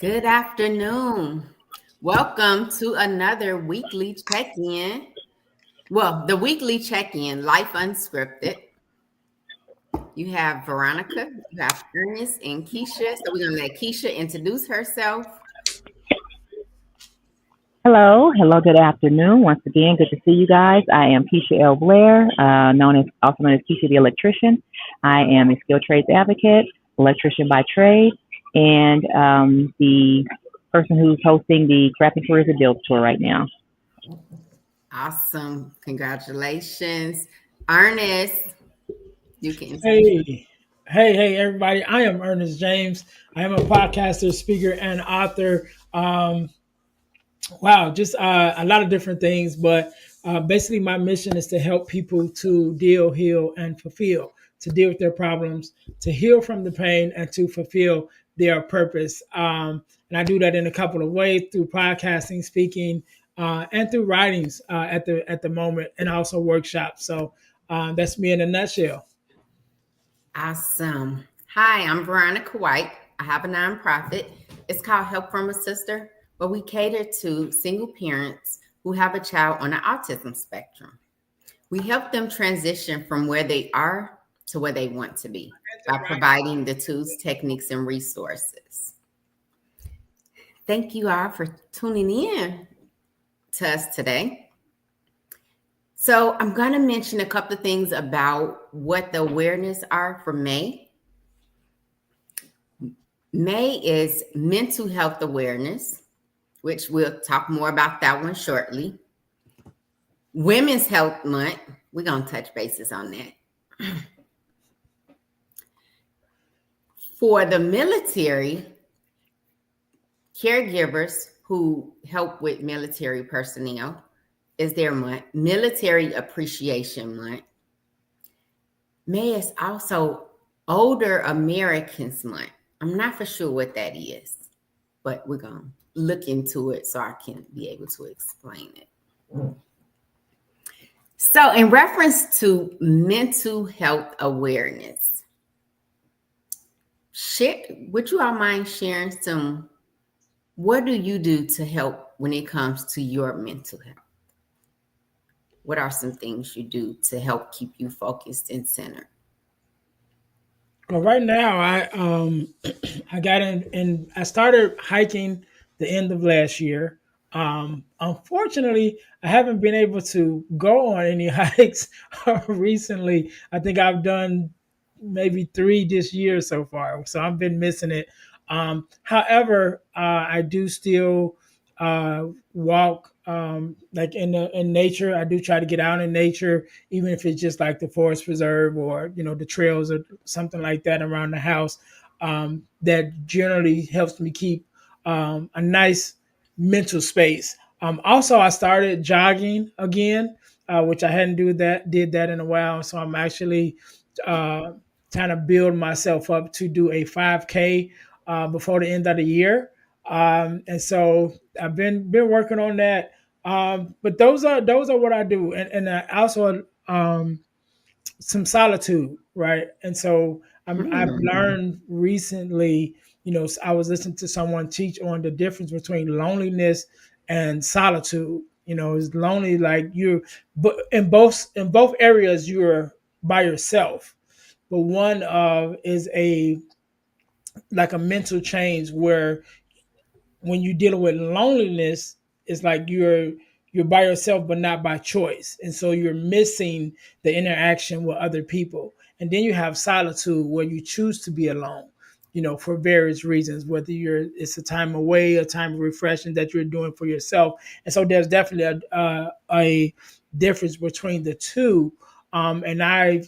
Good afternoon. Welcome to another weekly check-in. Well, the weekly check-in, Life Unscripted. You have Veronica, you have Ernest, and Keisha. So we're gonna let Keisha introduce herself. Hello, good afternoon. Once again, good to see you guys. I am Keisha L. Blair, also known as Keisha the Electrician. I am a skilled trades advocate, electrician by trade, and the person who's hosting the Crafting Careers and Builds tour right now. Awesome. Congratulations. Ernest, you can introduce. Hey, everybody. I am Ernest James. I am a podcaster, speaker, and author. Wow, just a lot of different things. But basically, my mission is to help people to deal, heal, and fulfill, to deal with their problems, to heal from the pain, and to fulfill their purpose. And I do that in a couple of ways through podcasting, speaking, and through writings at the moment, and also workshops. So that's me in a nutshell. Awesome. Hi, I'm Veronica White. I have a nonprofit. It's called Help from a Sister, where we cater to single parents who have a child on the autism spectrum. We help them transition from where they are to where they want to be by providing the tools, techniques, and resources. Thank you all for tuning in to us today. So I'm going to mention a couple of things about what the awareness are for May. May is mental health awareness, which we'll talk more about that one shortly. Women's Health Month, we're going to touch bases on that. For the military, caregivers who help with military personnel is their month. Military Appreciation Month. May is also Older Americans Month. I'm not for sure what that is, but we're going to look into it so I can be able to explain it. So in reference to mental health awareness, would you all mind sharing what do you do to help when it comes to your mental health? What are some things you do to help keep you focused and centered? Well, right now I got in and I started hiking the end of last year. Unfortunately, I haven't been able to go on any hikes recently. I think I've done maybe three this year so far, so I've been missing it. However, I do still walk like in nature. I do try to get out in nature, even if it's just like the forest preserve or the trails or something like that around the house. That generally helps me keep a nice mental space. Also, I started jogging again, which I hadn't did that in a while. So I'm actually uh, trying to build myself up to do a 5K before the end of the year. And so I've been working on that. But those are what I do, and I also some solitude, right? And so I've Mm. learned recently. I was listening to someone teach on the difference between loneliness and solitude. It's lonely like you're, but in both areas you're by yourself. But one is a like a mental change where when you're dealing with loneliness, it's like you're by yourself but not by choice, and so you're missing the interaction with other people. And then you have solitude where you choose to be alone, for various reasons, whether it's a time away, a time of refreshing that you're doing for yourself. And so there's definitely a difference between the two. And I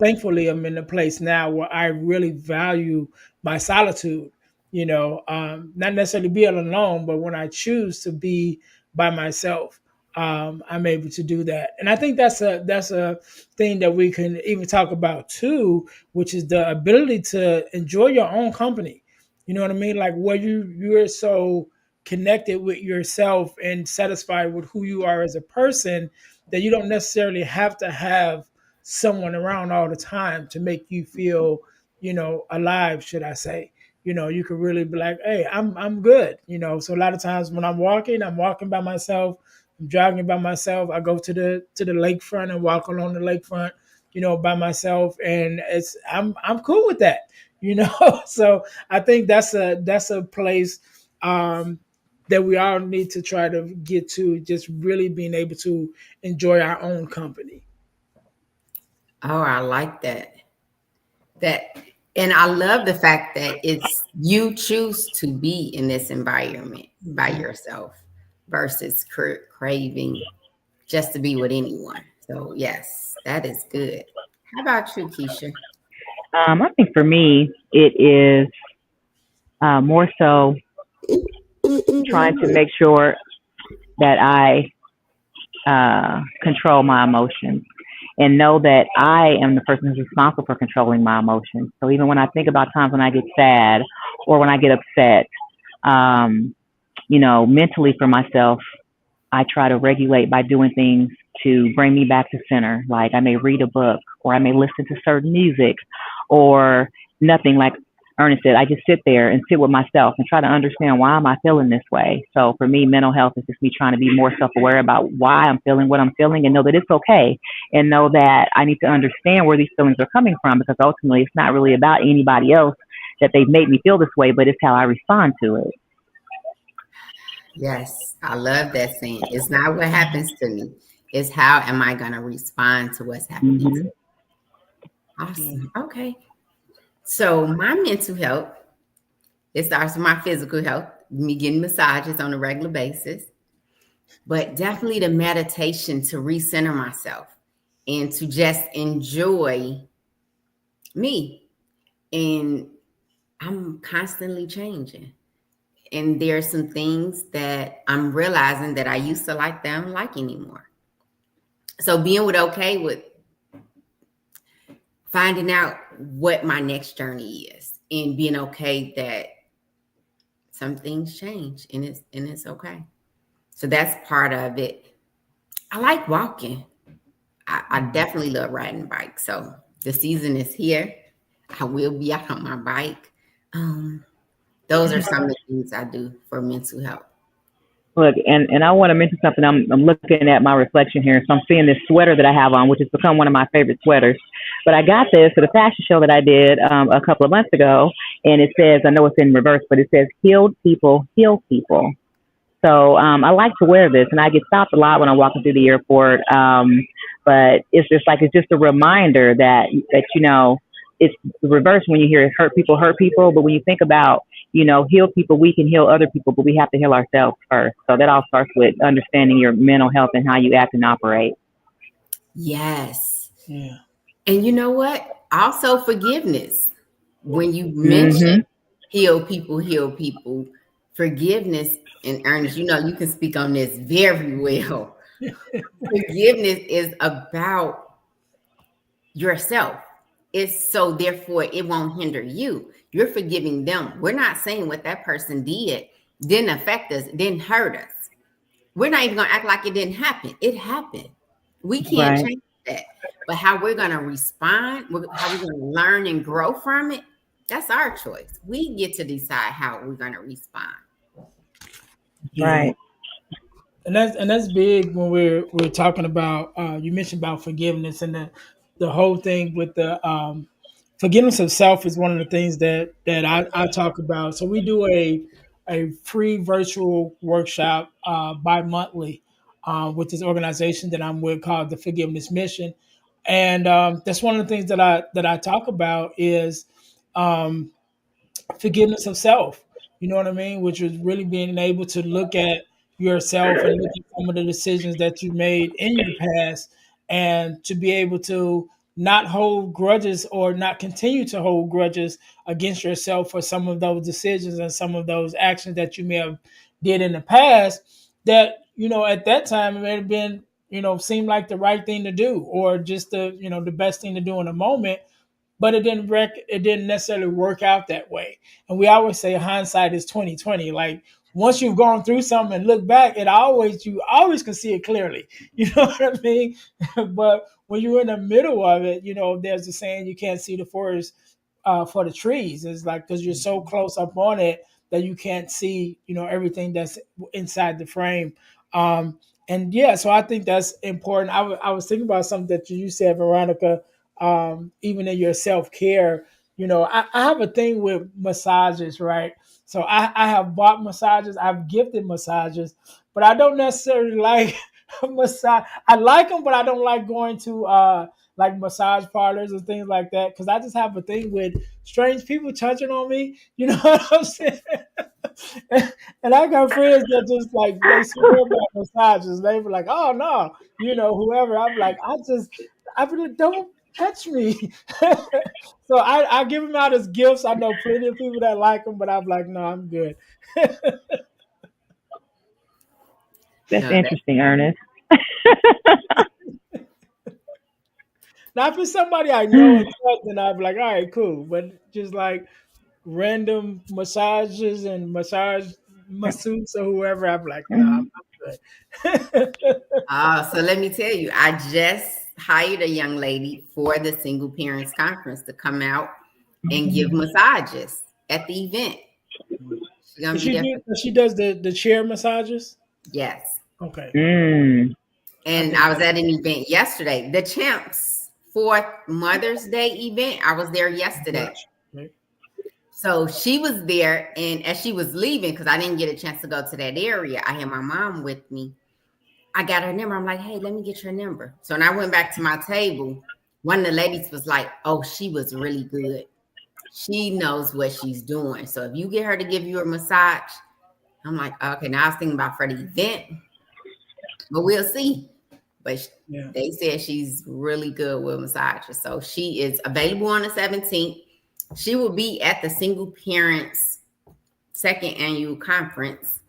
thankfully I'm in a place now where I really value my solitude. Not necessarily being alone, but when I choose to be by myself, I'm able to do that. And I think that's a thing that we can even talk about too, which is the ability to enjoy your own company. You know what I mean? Like where you're so connected with yourself and satisfied with who you are as a person that you don't necessarily have to have someone around all the time to make you feel, alive, should I say. you could really be like, hey, I'm good. So a lot of times when I'm walking by myself, I'm jogging by myself. I go to the lakefront and walk along the lakefront, by myself, and I'm cool with that, So I think that's a place that we all need to try to get to, just really being able to enjoy our own company. Oh, I like that. That, and I love the fact that it's you choose to be in this environment by Mhm. yourself versus craving just to be with anyone. So yes, that is good. How about you, Keisha? I think for me, it is more so trying to make sure that I control my emotions and know that I am the person who's responsible for controlling my emotions. So even when I think about times when I get sad or when I get upset, um, mentally for myself, I try to regulate by doing things to bring me back to center. Like I may read a book or I may listen to certain music or nothing like Ernest said. I just sit there and sit with myself and try to understand why am I feeling this way. So for me, mental health is just me trying to be more self-aware about why I'm feeling what I'm feeling and know that it's okay and know that I need to understand where these feelings are coming from because ultimately it's not really about anybody else that they've made me feel this way, but it's how I respond to it. Yes, I love that saying. It's not what happens to me. It's how am I going to respond to what's happening to Mm-hmm. me. Yeah. Awesome. Okay. So my mental health, it starts with my physical health, me getting massages on a regular basis, but definitely the meditation to recenter myself and to just enjoy me. And I'm constantly changing. And there are some things that I'm realizing that I used to like that I don't like anymore. So being with okay with finding out what my next journey is and being okay that some things change and it's okay. So that's part of it. I like walking. I definitely love riding bikes. So the season is here. I will be out on my bike. Um, those are some of the things I do for mental health. Look, and I want to mention something. I'm looking at my reflection here, so I'm seeing this sweater that I have on, which has become one of my favorite sweaters. But I got this at a fashion show that I did a couple of months ago, and it says, I know it's in reverse, but it says, "Healed people heal people." So I like to wear this, and I get stopped a lot when I'm walking through the airport. But it's just a reminder that it's the reverse when you hear it, hurt people. But when you think about heal people, we can heal other people, but we have to heal ourselves first. So that all starts with understanding your mental health and how you act and operate. Yes. Yeah. And you know what? Also forgiveness. When you mention Mm-hmm. heal people, forgiveness and Ernest, you can speak on this very well. Forgiveness is about yourself. It's so therefore it won't hinder you. You're forgiving them. We're not saying what that person didn't affect us, didn't hurt us. We're not even gonna act like it didn't happen. It happened. We can't Right. change that. But how we're gonna respond, how we're gonna learn and grow from it, that's our choice. We get to decide how we're gonna respond. Yeah. Right. And that's big when we're talking about you mentioned about forgiveness and the whole thing with the forgiveness of self is one of the things that I talk about. So we do a free virtual workshop bi-monthly with this organization that I'm with called the Forgiveness Mission. And that's one of the things that I talk about is um, forgiveness of self. You know what I mean? Which is really being able to look at yourself and look at some of the decisions that you made in your past and to be able to not hold grudges or not continue to hold grudges against yourself for some of those decisions and some of those actions that you may have did in the past that at that time it may have been seemed like the right thing to do or just the best thing to do in the moment, but it didn't necessarily work out that way. And we always say hindsight is 2020. Like once you've gone through something and look back, you always can see it clearly. You know what I mean? But when you're in the middle of it, there's a saying you can't see the forest for the trees. It's like because you're so close up on it that you can't see, everything that's inside the frame. And yeah, so I think that's important. I was thinking about something that you said, Veronica. Even in your self care, I have a thing with massages, right? So I have bought massages, I've gifted massages, but I don't necessarily like a massage. I like them, but I don't like going to like massage parlors and things like that because I just have a thing with strange people touching on me. You know what I'm saying? And I got friends that just like they swear about massages. They were like, "Oh no," whoever. I'm like, I really don't touch me. So I give them out as gifts. I know plenty of people that like them, but I'm like, no, I'm good. That's No, that interesting, Ernest. Now, if it's somebody I know and trust, then I'd be like, all right, cool. But just like random massages and masseuses or whoever, I'm like, no, Mhm. I'm good. So let me tell you, I just hired a young lady for the single parents conference to come out and give massages at the event. She's gonna Does be she there. do? She does the chair massages. Yes. Okay, Mm. I And think I was that's at an event yesterday, the Champs fourth Mother's Day event. I was there yesterday. much. Right? So she was there, and as she was leaving, because I didn't get a chance to go to that area, I had my mom with me. I got her number. I'm like, hey, let me get your number. So when I went back to my table, one of the ladies was like, oh, she was really good. She knows what she's doing. So if you get her to give you a massage, I'm like, okay, now I was thinking about for the event, but we'll see. But Yeah. they said she's really good with massages. So she is available on the 17th. She will be at the single parents second annual conference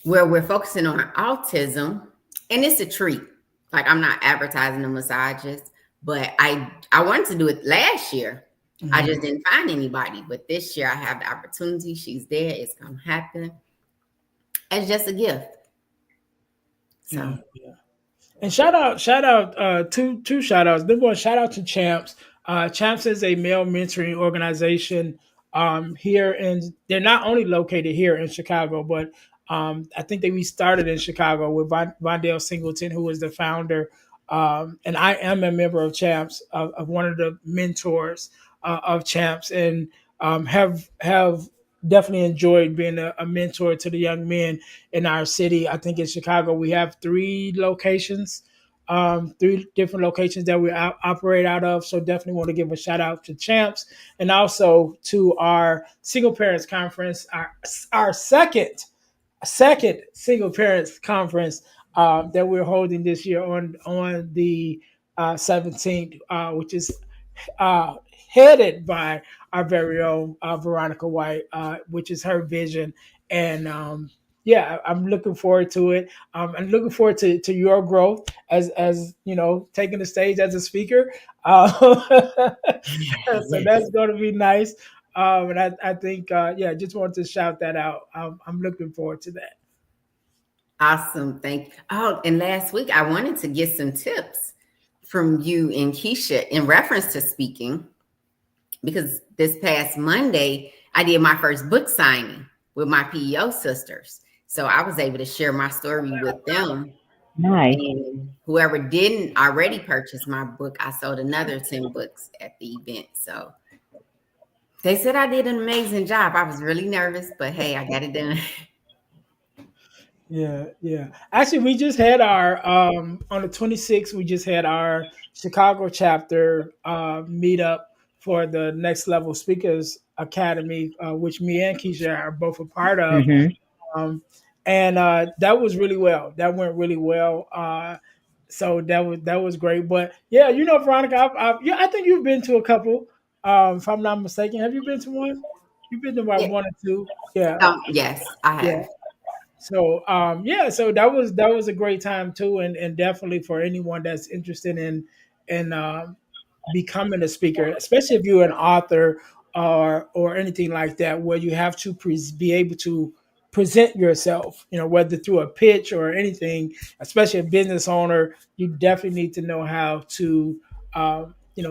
where we're focusing on autism. And it's a treat. Like I'm not advertising the massages, but I wanted to do it last year. I Mhm. just didn't find anybody. But this year I have the opportunity. She's there. It's gonna happen. It's just a gift. Yeah. So And shout out, two shout outs. Number one, shout out to Champs. Champs is a male mentoring organization here, and they're not only located here in Chicago, but I think we started in Chicago with Vondale Singleton, who is the founder. And I am a member of Champs, of one of the mentors of Champs, and have definitely enjoyed being a mentor to the young men in our city. I think in Chicago we have three different locations that we operate out of. So definitely want to give a shout out to Champs and also to our single parents conference, our second single parents conference that we're holding this year on the 17th, which is uh, headed by our very own Veronica White, which is her vision. And yeah, I'm looking forward to it. I'm looking forward to your growth as taking the stage as a speaker. So yes. that's going to be nice. And I think, yeah, just wanted to shout that out. I'm looking forward to that. Awesome. Thank you. Oh, and last week I wanted to get some tips from you and Keisha in reference to speaking because this past Monday I did my first book signing with my PEO sisters. So I was able to share my story with them. Nice. And whoever didn't already purchase my book, I sold another 10 books at the event. So they said I did an amazing job. I was really nervous, but hey, I got it done. Yeah, yeah. Actually, we just had our on the 26th. We just had our Chicago chapter meetup for the Next Level Speakers Academy, which me and Keisha are both a part of. Hmm. Um, and that was really well. That went really well. So that was great. But yeah, Veronica, yeah, I think you've been to a couple. If I'm not mistaken, have you been to one? You've been to about Yeah. one or two. Yeah, Yes, I yeah. have. So yeah, so that was a great time too, and definitely for anyone that's interested in becoming a speaker, especially if you're an author or anything like that, where you have to be able to present yourself, whether through a pitch or anything, especially a business owner, you definitely need to know how to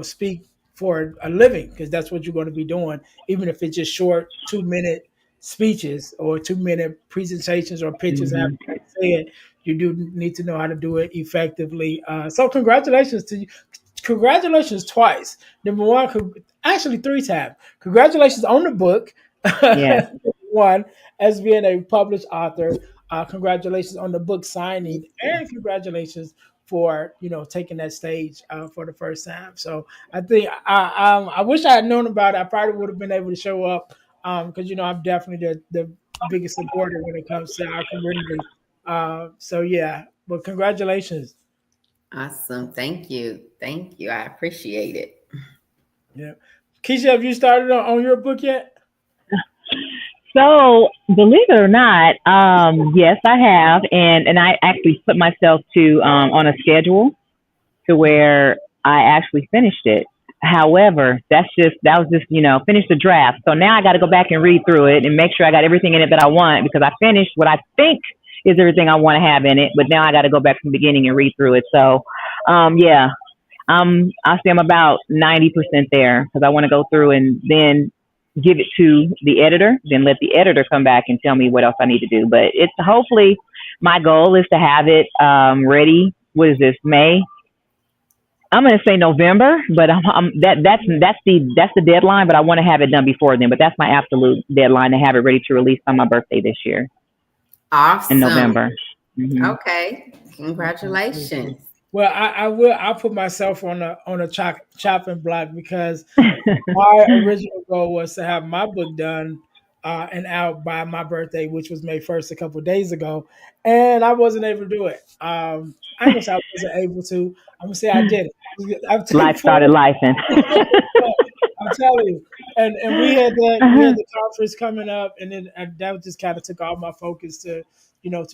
speak for a living, because that's what you're going to be doing, even if it's just short 2-minute speeches or 2-minute presentations or pitches. Have Hmm. said, you do need to know how to do it effectively. So congratulations to you. Congratulations twice. Number one, actually 3 times. Congratulations on the book. Yes, One, as being a published author. Congratulations on the book signing, and congratulations for taking that stage for the first time. So I think I wish I had known about it. I probably would have been able to show up because I'm definitely the biggest supporter when it comes to our community. So yeah, but congratulations. Awesome. Thank you. Thank you. I appreciate it. Yeah, Keisha, have you started on your book yet? so believe it or not, yes, I have, and I actually put myself to on a schedule to where I actually finished it. However, that was just finished the draft. So now I got to go back and read through it and make sure I got everything in it that I want, because I finished what I think is everything I want to have in it. But now I got to go back from the beginning and read through it. So, yeah, I say I'm about 90% there, because I want to go through and then give it to the editor, then let the editor come back and tell me what else I need to do. But it's hopefully my goal is to have it ready. What is this, May? I'm going to say November, but that's the deadline. But I want to have it done before then. But that's my absolute deadline, to have it ready to release on my birthday this year in Awesome. November. Hmm. Okay. Congratulations. Well, I'll put myself on a chopping block, because my original goal was to have my book done and out by my birthday, which was May 1st, a couple of days ago, and I wasn't able to do it. I ain't gonna say I wasn't able to. I'm gonna say I did it. I've taken Life started full. lifing. I'm telling you, and we had the conference coming up, and then that just kind of took all my focus to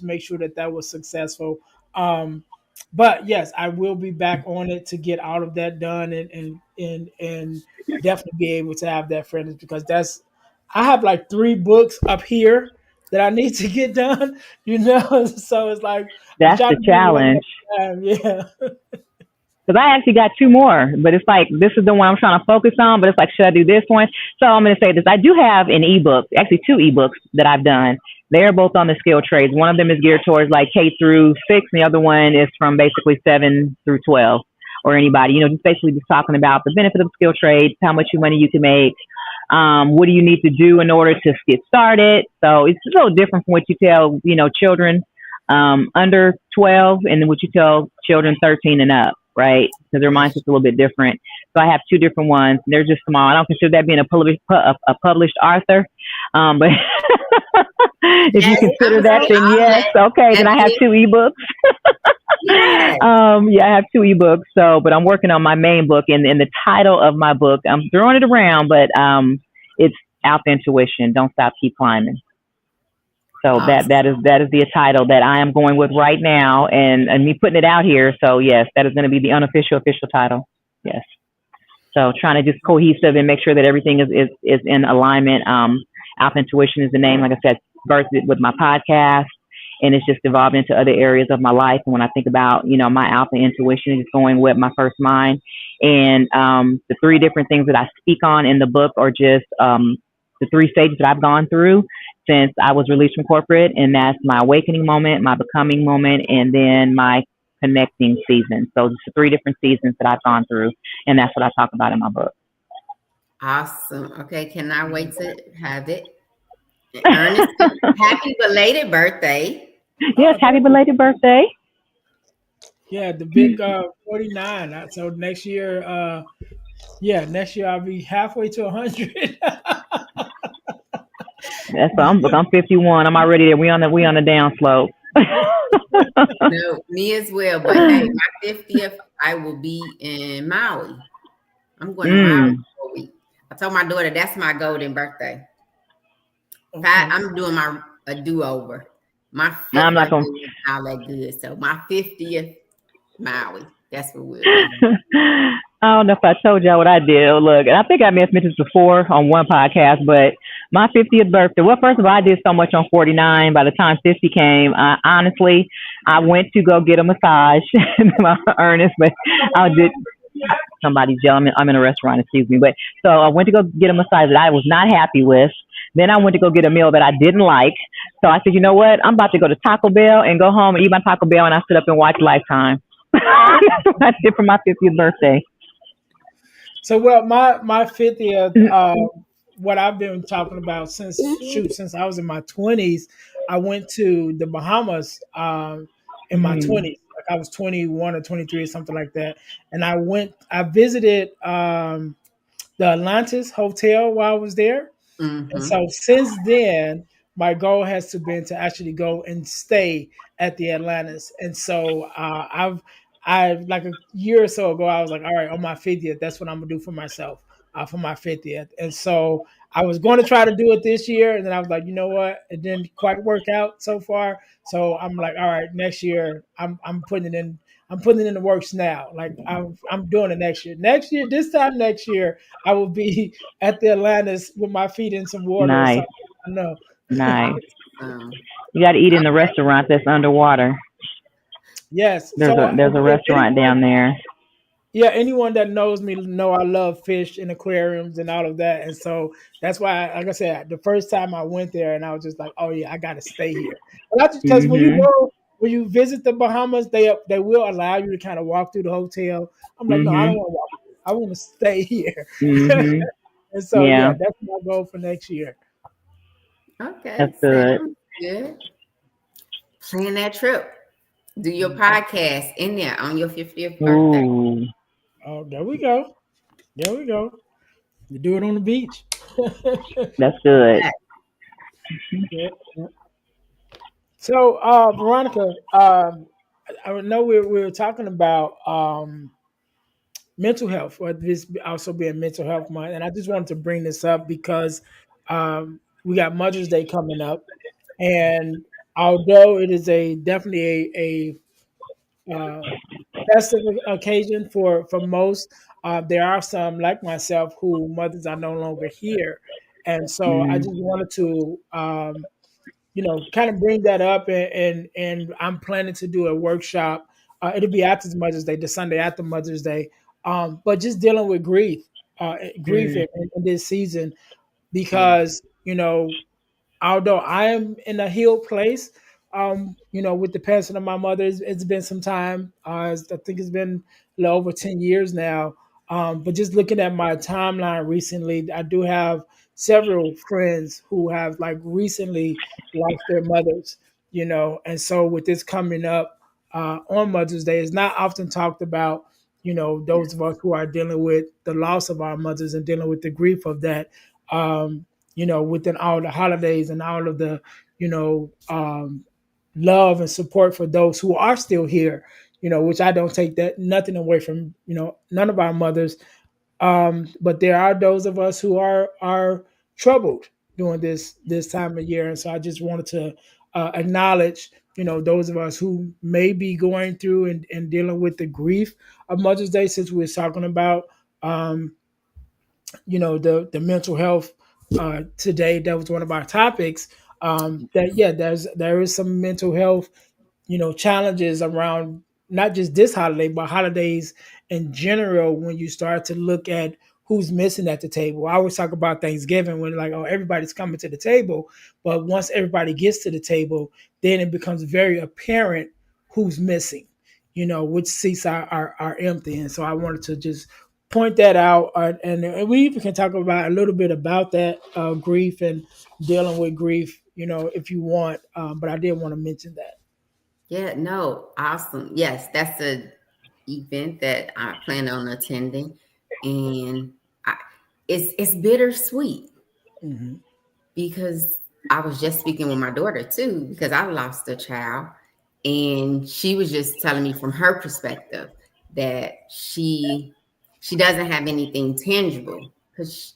make sure that was successful. Um, but yes, I will be back on it to get all of that done, and definitely be able to have that finished, because I have like 3 books up here that I need to get done. So it's like I'm That's trying the to do one challenge. at a time. Yeah. Because I actually got 2 more, but it's like this is the one I'm trying to focus on. But it's like, should I do this one? So I'm going to say this: I do have an ebook, actually 2 ebooks that I've done. They're both on the skill trades. One of them is geared towards like K through 6, and the other one is from basically 7 through 12, or anybody. Just basically just talking about the benefit of skill trades, how much money you can make, what do you need to do in order to get started. So it's a little different from what you tell children under 12, and then what you tell children 13 and up, right? Because their mindset's a little bit different. So I have 2 different ones. They're just small. I don't consider that being a published author, but if you Yes, consider I'm that, saying then all yes, that. okay. Then That's I have it. 2 ebooks. Yes. Yeah, I have 2 ebooks. So, but I'm working on my main book, and the title of my book, I'm throwing it around, but it's Alpha Intuition. Don't stop, keep climbing. So that Awesome. is the title that I am going with right now, and me putting it out here. So yes, that is going to be the unofficial official title. Yes. So trying to just cohesive and make sure that everything is in alignment. Alpha Intuition is the name. Like I said, birthed it with my podcast, and it's just evolved into other areas of my life. And when I think about my Alpha Intuition, it's going with my first mind, and the 3 different things that I speak on in the book are just the 3 stages that I've gone through since I was released from corporate, and that's my awakening moment, my becoming moment, and then my connecting season. So it's 3 different seasons that I've gone through, and that's what I talk about in my book. Awesome. Okay. Cannot wait to have it. Ernest, happy belated birthday. Yes, Oh, happy thank you. belated birthday. Yeah, the big 49. So next year I'll be halfway to 100. That's I'm 51. I'm already there. We on the down slope. No, me as well. But hey, my 50th, I will be in Maui. I'm going to Maui Mm. for a week. I told my daughter that's my golden birthday. Okay. I'm doing a do over. My Now fifth I'm not birthday gonna. was all that good. So my 50th Maui. That's what we'll be. I don't know if I told y'all what I did. Oh, look, and I think I may have mentioned this before on one podcast, but my 50th birthday. Well, first of all, I did so much on 49. By the time 50 came, honestly, I went to go get a massage, my Ernest, but I did. somebody's yelling. I'm in a restaurant, excuse me. But so I went to go get a massage that I was not happy with. Then I went to go get a meal that I didn't like. So I said, you know what? I'm about to go to Taco Bell and go home and eat my Taco Bell, and I sit up and watch Lifetime. That's what I did for my 50th birthday. So, well, my 50th, what I've been talking about since I was in my 20s, I went to the Bahamas in my Mm, 20s. Like I was 21 or 23 or something like that, and I visited the Atlantis Hotel while I was there. And Mm-hmm. so since then, my goal has to been to actually go and stay at the Atlantis. And so I like a year or so ago, I was like, all right, on my 50th, that's what I'm gonna do for myself for my 50th. And so I was going to try to do it this year, and then I was like, you know what, it didn't quite work out so far. So I'm like, all right, next year I'm putting it in. I'm putting it in the works now. Like I'm doing it next year. Next year, this time next year, I will be at the Atlantis with my feet in some water or nice, something. I know. nice. Um, You got to eat in the restaurant that's underwater. Yes. There's So a if restaurant anyone, down there. yeah, anyone that knows me know I love fish and aquariums and all of that, and so that's why, like I said, the first time I went there, and I was just like, oh yeah, I got to stay here. But that's because Mhm. when you visit the Bahamas, they will allow you to kind of walk through the hotel. I'm like, no, I don't Mhm. want to walk. I want to stay here. Mhm. And so yeah, Yeah, that's my goal for next year. that's okay, good. sounds good. Plan that trip. Do your Mhm. podcast in there on your 50th birthday. Ooh, Oh, there we go. There we go. You do it on the beach. that's good. Yeah. Yeah. Yeah. So, Veronica, I know we were talking about mental health, or this also being mental health month, and I just wanted to bring this up because we got Mother's Day coming up, and although it is a definitely a festive occasion for most, there are some like myself who mothers are no longer here, and so I Mm, just wanted to kind of bring that up, and I'm planning to do a workshop. It'll be after Mother's Day, the Sunday after Mother's Day. But just dealing with grief mm, in this season, Mm. because although I am in a healed place, with the passing of my mother, it's been some time. I think it's been a little over 10 years now. But just looking at my timeline recently, I do have several friends who have like recently lost their mothers, and so with this coming up on Mother's Day, it's not often talked about, those of us who are dealing with the loss of our mothers and dealing with the grief of that. Within all the holidays and all of the, love and support for those who are still here, which I don't take that nothing away from, none of our mothers. But there are those of us who are troubled during this time of year. And so I just wanted to acknowledge, those of us who may be going through and dealing with the grief of Mother's Day, since we're talking about um, the mental health today. That was one of our topics. That yeah, there is some mental health challenges around not just this holiday but holidays in general, when you start to look at who's missing at the table. I always talk about Thanksgiving when like, oh, everybody's coming to the table, but once everybody gets to the table, then it becomes very apparent who's missing, which seats are empty. And so I wanted to just point that out, and we even can talk about a little bit about that grief and dealing with grief, if you want. But I did want to mention that. Yeah, no, awesome. Yes, that's a event that I plan on attending, and I, it's bittersweet Hmm. because I was just speaking with my daughter too because I lost a child, and she was just telling me from her perspective that she doesn't have anything tangible because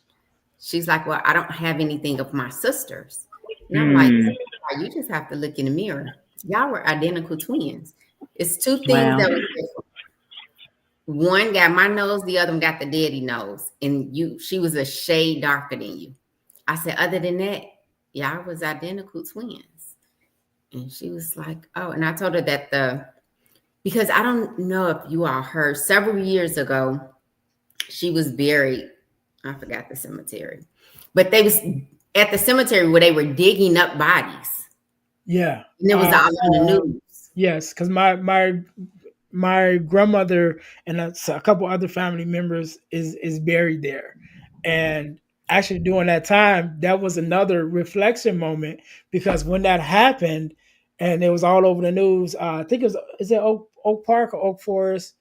she's like, well, I don't have anything of my sisters, and I'm like, mm. you just have to look in the mirror. Y'all were identical twins. It's two things Wow. that was different. One got my nose, the other one got the daddy nose, and she was a shade darker than you. I said, other than that, y'all was identical twins. And she was like, oh, and I told her that because I don't know if you all heard several years ago, She was buried. I forgot the cemetery, but they was at the cemetery where they were digging up bodies, Yeah. and it was all on the news. Yes, because my grandmother and a couple other family members is buried there, and actually during that time, that was another reflection moment because when that happened, and it was all over the news. I think it was is it Oak Park or Oak Forest?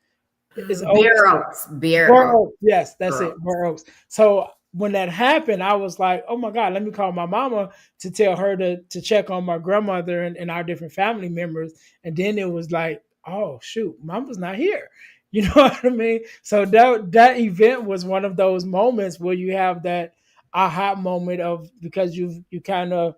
Is Oaks? Bear Oaks, Bear Burr Oaks, Oaks. Yes, that's Bear it. Oaks. Burr Oaks. So when that happened, I was like, oh my God, let me call my mama to tell her to check on my grandmother and our different family members. And then it was like, oh shoot, mama's not here. You know what I mean? So that event was one of those moments where you have that aha moment of because you kind of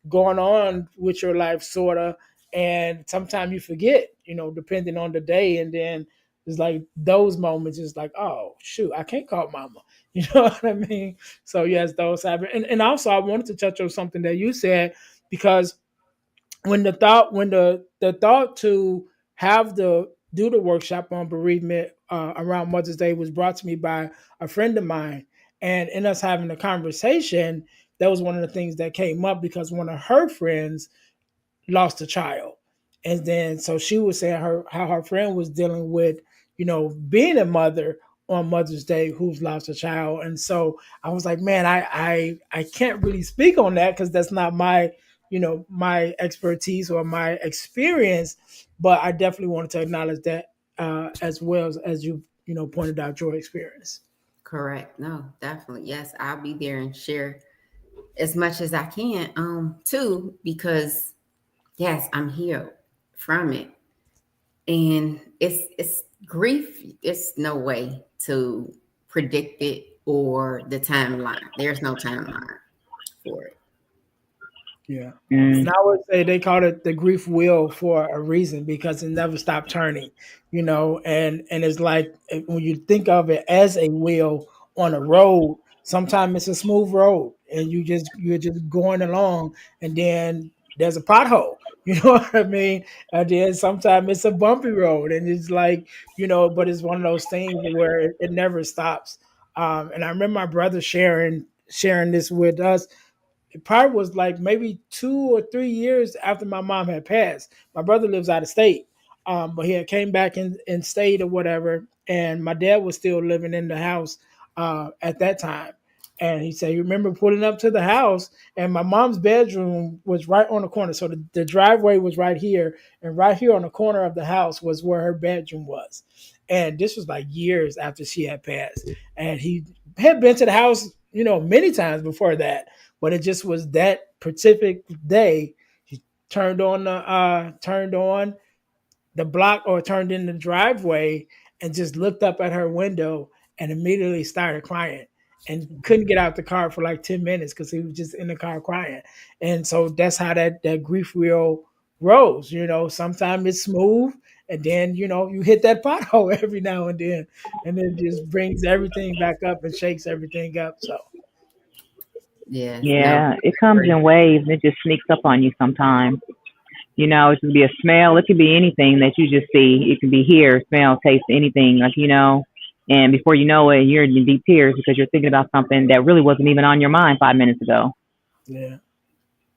going on with your life sorta, and sometimes you forget, depending on the day, and then it's like those moments is like, oh shoot, I can't call mama. You know what I mean? So yes, those happen. And also I wanted to touch on something that you said because when the thought to have the do the workshop on bereavement around Mother's Day was brought to me by a friend of mine, and in us having a conversation, that was one of the things that came up because one of her friends lost a child. And then so she was saying how her friend was dealing with, being a mother on Mother's Day who's lost a child. And so I was like, man, I can't really speak on that because that's not my, my expertise or my experience. But I definitely wanted to acknowledge that as well as you, pointed out your experience. Correct. No, definitely. Yes, I'll be there and share as much as I can, too, because yes, I'm healed from it. And it's grief, it's no way to predict it or the timeline. There's no timeline for it. Yeah. Mm. And I would say they called it the grief wheel for a reason because it never stopped turning, and it's like when you think of it as a wheel on a road, sometimes it's a smooth road and you're just going along and then there's a pothole. You know what I mean? And then sometimes it's a bumpy road and it's like, but it's one of those things where it never stops. And I remember my brother sharing this with us. It probably was like maybe 2 or 3 years after my mom had passed. My brother lives out of state, but he had came back and stayed or whatever. And my dad was still living in the house at that time. And he said, "You remember pulling up to the house, and my mom's bedroom was right on the corner. So the driveway was right here, and right here on the corner of the house was where her bedroom was. And this was like years after she had passed. And he had been to the house, many times before that, but it just was that specific day. He turned on the block or turned in the driveway and just looked up at her window and immediately started crying and couldn't get out the car for like 10 minutes because he was just in the car crying. And so that's how that grief wheel rolls. Sometimes it's smooth and then, you hit that pothole every now and it just brings everything back up and shakes everything up. So, Yes, no, Yeah, it I comes agree. in waves and it just sneaks up on you sometimes. It could be a smell. It could be anything that you just see. It could be hear, smell, taste, anything. And before you know it, you're in deep tears because you're thinking about something that really wasn't even on your mind 5 minutes ago. yeah,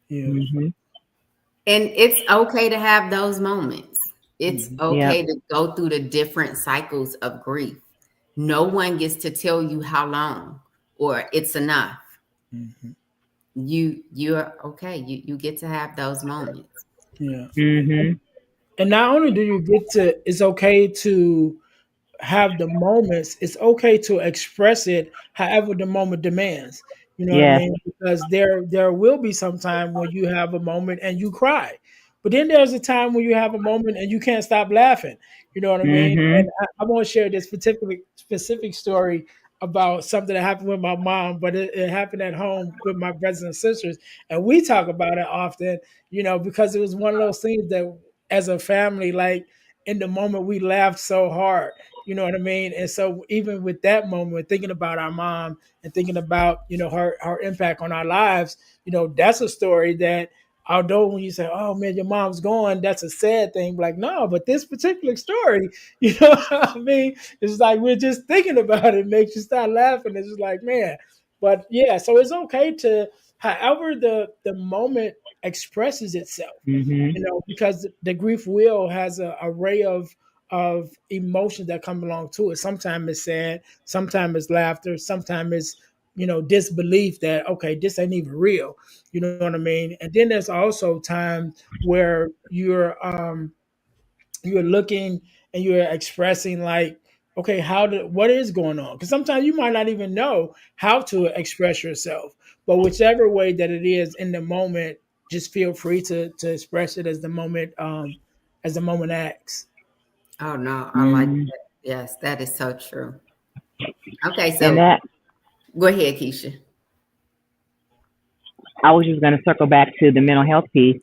yeah. Hmm. And it's okay to have those moments. It's Mhm. Yep. okay to go through the different cycles of grief. No one gets to tell you how long or it's enough. Mhm. You're okay. You get to have those moments. Yeah. Hmm. And not only do you get to, it's okay to have the moments, it's okay to express it however the moment demands. You know what I Yes. mean? Because there will be some time when you have a moment and you cry. But then there's a time when you have a moment and you can't stop laughing. You know what I mean? Hmm. And I won't share this specific story about something that happened with my mom, but it happened at home with my brothers and sisters. And we talk about it often, because it was one of those things that as a family, like in the moment we laughed so hard. You know what I mean? And so even with that moment, thinking about our mom and thinking about, her impact on our lives, that's a story that Although when you say, "Oh man, your mom's gone," that's a sad thing. Like, no, but this particular story, you know, what I mean, it's like we're just thinking about it makes you start laughing. It's just like, man, but yeah. So it's okay to, however the moment expresses itself, Mhm. you know, because the grief wheel has a array of emotions that come along to it. Sometimes it's sad, sometimes it's laughter, sometimes it's, you know, disbelief that okay, this ain't even real. You know what I mean? And then there's also times where you're looking and you're expressing like, okay, what is going on? Because sometimes you might not even know how to express yourself. But whichever way that it is in the moment, just feel free to express it as the moment acts. Oh no, I like Mhm. that. Yes, that is so true. Okay, And so that go ahead, Keisha. I was just going to circle back to the mental health piece.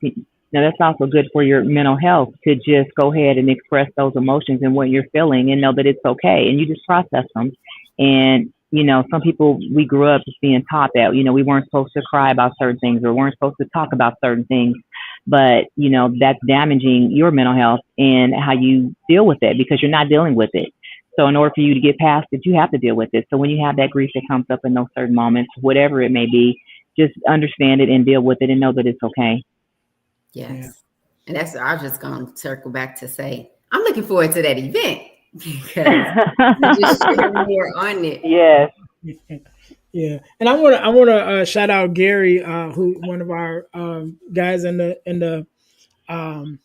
Now, that's also good for your mental health to just go ahead and express those emotions and what you're feeling and know that it's okay. And you just process them. And, you know, some people, we grew up just being taught that, you know, we weren't supposed to cry about certain things or weren't supposed to talk about certain things. But, you know, that's damaging your mental health and how you deal with it because you're not dealing with it. So in order for you to get past it, you have to deal with it. So when you have that grief that comes up in those certain moments, whatever it may be, just understand it and deal with it and know that it's okay. Yeah. Yes. And that's I was just gonna circle back to say I'm looking forward to that event because you just share more on it. Yes. Yeah, and I want to shout out Gary, who one of our guys um,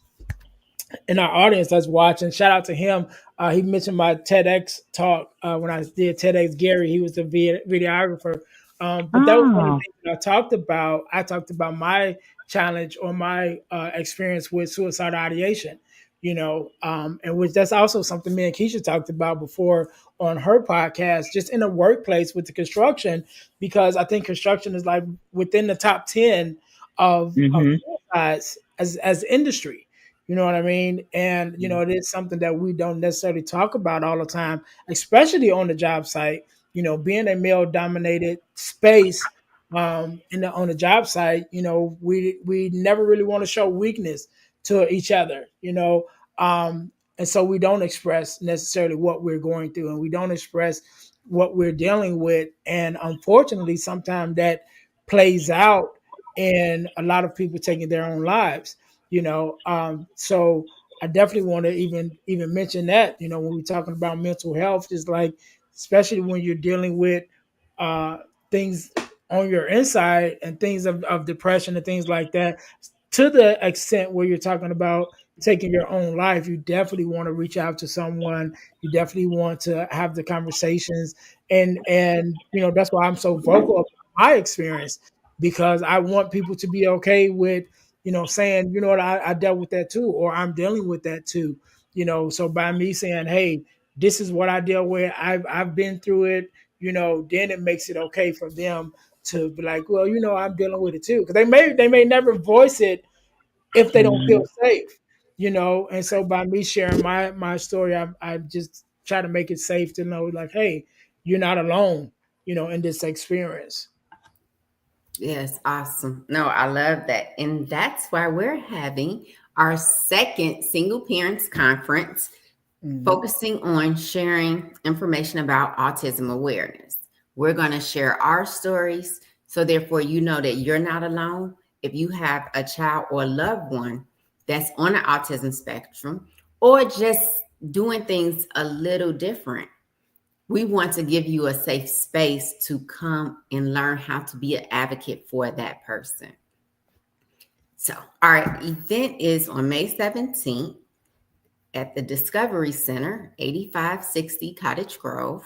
in our audience that's watching. Shout out to him. He mentioned my TEDx talk when I did TEDx Gary. He was the videographer. But that was one of the Oh. things that I talked about. I talked about my challenge or my experience with suicidal ideation. You know, and which that's also something me and Keisha talked about before on her podcast, just in the workplace with the construction, because I think construction is like within the top 10 of Mhm. suicides as industry. You know what I mean? And you know, it is something that we don't necessarily talk about all the time, especially on the job site. You know, being a male dominated space on the job site, you know, we never really want to show weakness to each other, you know. And so we don't express necessarily what we're going through and we don't express what we're dealing with. And unfortunately, sometimes that plays out in a lot of people taking their own lives, you know. So I definitely want to even mention that, you know, when we're talking about mental health, is like, especially when you're dealing with uh, things on your inside and things of depression and things like that, to the extent where you're talking about taking your own life, you definitely want to reach out to someone. You definitely want to have the conversations, and you know, that's why I'm so vocal about my experience, because I want people to be okay with, you know, saying, you know what, I dealt with that too, or I'm dealing with that too. You know, so by me saying, hey, this is what I deal with, I've been through it, you know, then it makes it okay for them to be like, well, you know, I'm dealing with it too. Because they may never voice it if they don't feel Mhm. safe, you know. And so by me sharing my story, I just try to make it safe to know, like, hey, you're not alone, you know, in this experience. Yes, awesome. No, I love that. And that's why we're having our second single parents conference Mhm. focusing on sharing information about autism awareness. We're going to share our stories. So, therefore, you know that you're not alone. If you have a child or a loved one that's on the autism spectrum or just doing things a little different, we want to give you a safe space to come and learn how to be an advocate for that person. So, our event is on May 17th at the Discovery Center, 8560 Cottage Grove.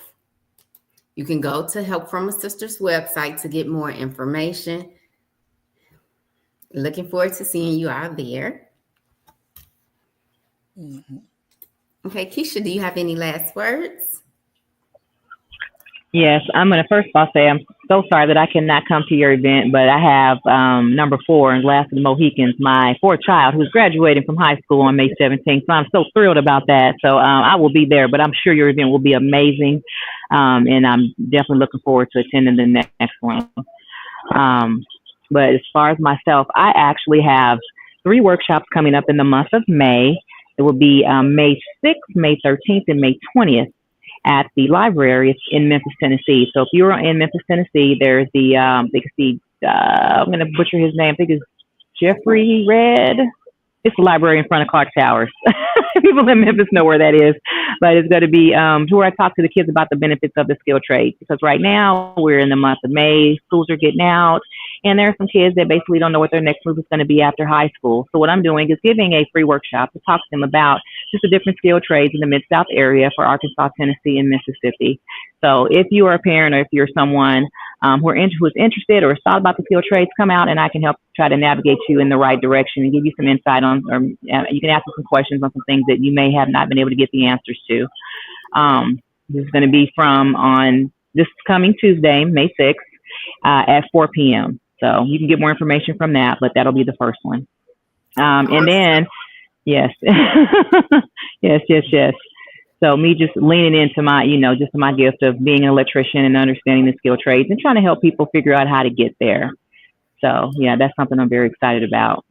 You can go to Help from a Sister's website to get more information. Looking forward to seeing you out there. Mhm. Okay, Keisha, do you have any last words? Yes, I'm gonna first of all say I'm so sorry that I cannot come to your event, but I have number four and last of the Mohicans, my fourth child who's graduating from high school on May 17th. So I'm so thrilled about that. So I will be there, but I'm sure your event will be amazing, and I'm definitely looking forward to attending the next one. Um, But as far as myself, I actually have 3 workshops coming up in the month of May. It will be May 6th, May 13th, and May 20th at the library in Memphis, Tennessee. So if you're in Memphis, Tennessee, there's the they can see I'm going to butcher his name. I think it's Jeffrey Red. It's the library in front of Clark Towers. People in Memphis know where that is, but it's going to be to where I talk to the kids about the benefits of the skilled trades. Because right now we're in the month of May, schools are getting out, and there are some kids that basically don't know what their next move is going to be after high school. So what I'm doing is giving a free workshop to talk to them about just the different skilled trades in the Mid-South area for Arkansas, Tennessee, and Mississippi. So if you are a parent or if you're someone who's interested or has thought about the skilled trades, come out and I can help try to navigate you in the right direction and give you some insight on, or you can ask me some questions on some things that you may have not been able to get the answers to. This is going to be from on this coming Tuesday, May 6th, at 4 p.m. So you can get more information from that, but that'll be the first one. And then, yes, yes. So me just leaning into my, just my gift of being an electrician and understanding the skilled trades and trying to help people figure out how to get there. So yeah, that's something I'm very excited about.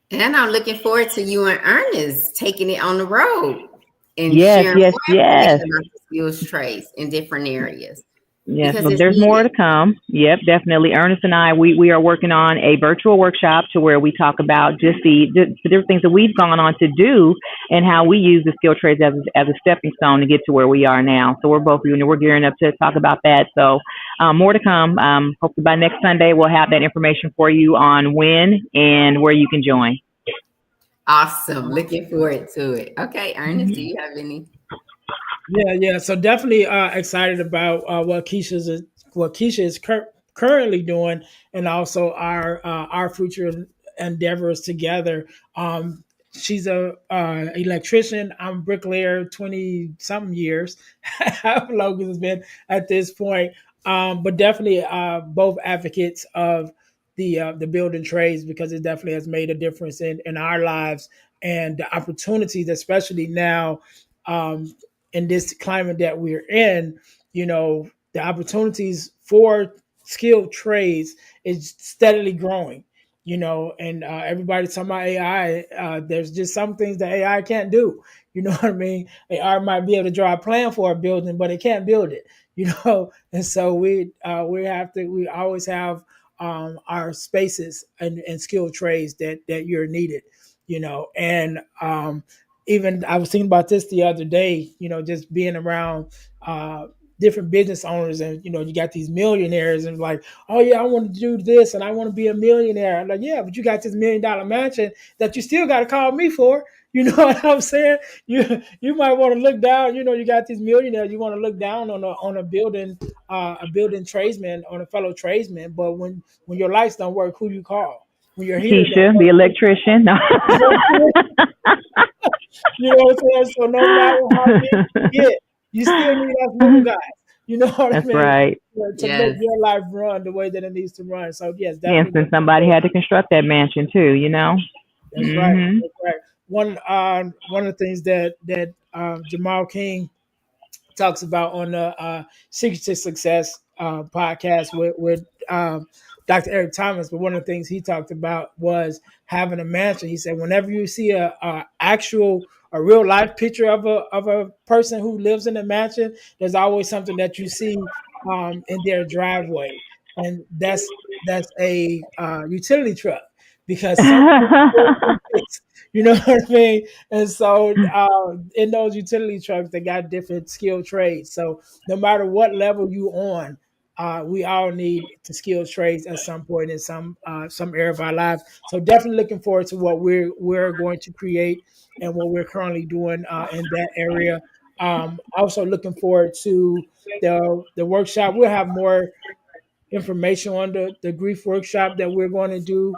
And I'm looking forward to you and Ernest taking it on the road and yes, sharing yes, yes. about the skills trades in different areas. Yes, so there's more to come. Yep, definitely. Ernest and I, we are working on a virtual workshop to where we talk about just the different things that we've gone on to do and how we use the skill trades as a stepping stone to get to where we are now. So we're gearing up to talk about that. So more to come. Hopefully by next Sunday, we'll have that information for you on when and where you can join. Awesome. Looking forward to it. Okay, Ernest, do you have any? Yeah. So definitely excited about what Keisha is currently doing, and also our future endeavors together. She's a electrician. I'm a bricklayer, 20 something years, how long it's been at this point. But definitely both advocates of the building trades, because it definitely has made a difference in our lives and the opportunities, especially now. In this climate that we're in, the opportunities for skilled trades is steadily growing, and everybody's talking about AI. There's just some things that AI can't do. You know what I mean? AI might be able to draw a plan for a building, but it can't build it, and so we always have our spaces and skilled trades that you're needed, and even I was thinking about this the other day, just being around different business owners, and you got these millionaires and like, oh yeah, I want to do this and I want to be a millionaire. I'm like, yeah, but you got this $1 million mansion that you still got to call me for. You know what I'm saying? You might want to look down. You got these millionaires. You want to look down on a building tradesman, on a fellow tradesman. But when your lights don't work, who you call? When your heater Keisha, the electrician. No. You know what I'm saying? So no matter how big you get, you still need us little guys. You know what That's I mean? right. To make your life run the way that it needs to run. So yes, yes, definitely. and somebody had to construct that mansion too. That's right. That's right. One of the things that Jamal King talks about on the Secret to Success podcast with Dr. Eric Thomas, but one of the things he talked about was having a mansion. He said, whenever you see a real life picture of a person who lives in a mansion, there's always something that you see in their driveway, and that's a utility truck, because something fixed. You know what I mean? And so in those utility trucks, they got different skill trades. So no matter what level you on, we all need to skill trades at some point in some area of our lives. So definitely looking forward to what we're going to create and what we're currently doing in that area. Also looking forward to the workshop. We'll have more information on the grief workshop that we're going to do,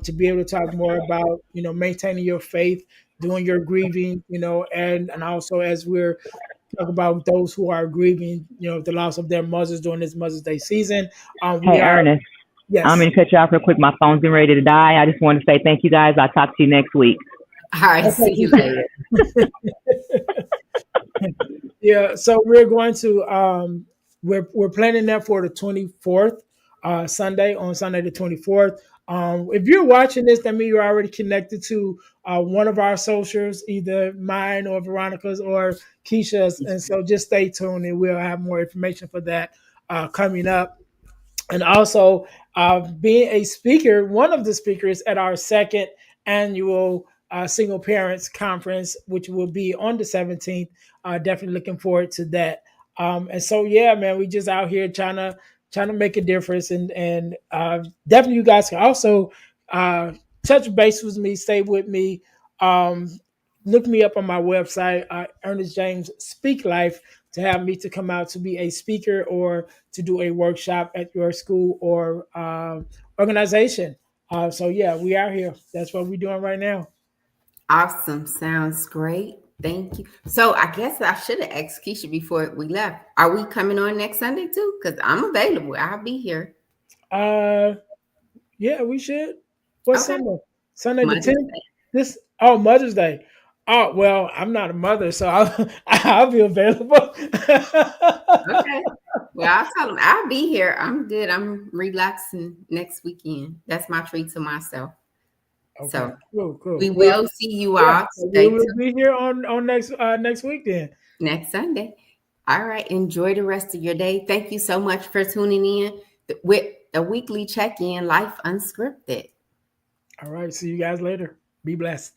to be able to talk more about maintaining your faith, doing your grieving, and also as we're talking about those who are grieving, the loss of their mothers during this Mother's Day season. Hey, Ernest. Yes. I'm going to cut you off real quick. My phone's getting ready to die. I just want to say thank you guys. I'll talk to you next week. All right. Okay. See you later. Yeah. So we're going to we're planning that for the 24th Sunday, on Sunday the 24th. If you're watching this, that means you're already connected to one of our socials, either mine or Veronica's or Keisha's. And so just stay tuned and we'll have more information for that coming up. And also being a speaker, one of the speakers at our second annual single parents conference, which will be on the 17th. Definitely looking forward to that. And so, yeah, man, we just out here trying to make a difference, and definitely you guys can also touch base with me, stay with me. Um, Look me up on my website, Ernest James Speak Life, to have me to come out to be a speaker or to do a workshop at your school or organization. So yeah, we are here. That's what we're doing right now. Awesome. Sounds great. Thank you. So I guess I should have asked Keisha before we left. Are we coming on next Sunday too? Because I'm available. I'll be here. Uh, yeah, we should. What's Okay. Sunday? Sunday the Mother's 10th. Day. Mother's Day. Oh well, I'm not a mother, so I'll be available. Okay. Well, I'll tell them I'll be here. I'm good. I'm relaxing next weekend. That's my treat to myself. Okay, So cool. we will see you Yeah, all. so we Stay will tuned be here on next week then. next Sunday. All right. Enjoy the rest of your day. Thank you so much for tuning in with the weekly check-in, Life Unscripted. All right, see you guys later. Be blessed.